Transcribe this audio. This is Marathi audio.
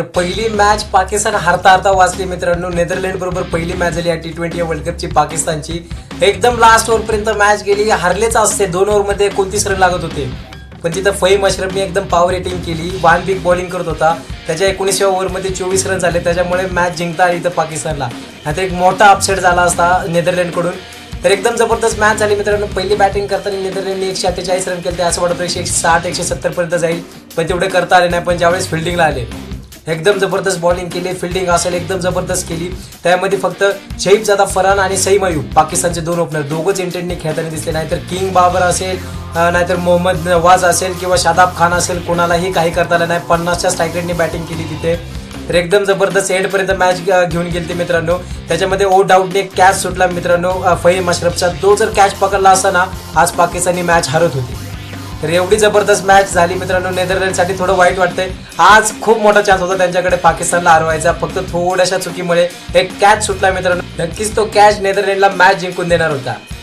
पहिली मॅच पाकिस्तान हारता हारता वाचली मित्रांनो. नेदरलँड बरोबर पहिली मॅच झाली या T20 वर्ल्ड कपची पाकिस्तानची. एकदम लास्ट ओव्हरपर्यंत मॅच गेली. हारलेच असते 2 ओव्हरमध्ये 29 रन लागत होते, पण तिथं फहीम अशरफने एकदम पॉवर रेटिंग केली. वान बिग बॉलिंग करत होता. त्याच्या 19व्या ओव्हरमध्ये 24 रन झाले. त्याच्यामुळे मॅच जिंकता आली इथं पाकिस्तानला. आता एक मोठा अपसेट झाला असता नेदरलँडकडून. तर एकदम जबरदस्त मॅच झाली मित्रांनो. पहिली बॅटिंग करताना नेदरलँडने 148 रन केले. असं वाटतं 160-170 पर्यंत जाईल, पण तेवढे करता आले नाही. पण ज्यावेळेस फिल्डिंगला आले एकदम जबरदस्त बॉलिंग केली. फिल्डिंग असेल एकदम जबरदस्त केली. त्यामध्ये फक्त शहीबजादा फरहान आणि सईम अयूब पाकिस्तानचे 2 ओपनर दोघंच इंटेंटने खेळताना दिसले. नाहीतर किंग बाबर असेल, नाहीतर मोहम्मद नवाज असेल किंवा शादाब खान असेल, कोणालाही काही करता आलं नाही. 50च्या स्ट्राईक रेटने बॅटिंग केली तिथे. तर एकदम जबरदस्त एंडपर्यंत मॅच घेऊन गेली मित्रांनो. त्याच्यामध्ये ओ डाऊटने कॅच सुटला मित्रांनो फहीम अशरफचा. तो जर कॅच पकडला असता ना, आज पाकिस्तानी मॅच हरत होती. तर एवढी जबरदस्त मॅच झाली मित्रांनो. नेदरलँडसाठी थोडं वाईट वाटतंय. आज खूप मोठा चान्स होता त्यांच्याकडे पाकिस्तानला हरवायचा. फक्त थोड्याशा चुकीमुळे एक कॅच सुटला मित्रांनो. नक्कीच तो कॅच नेदरलँडला मॅच जिंकून देणार होता.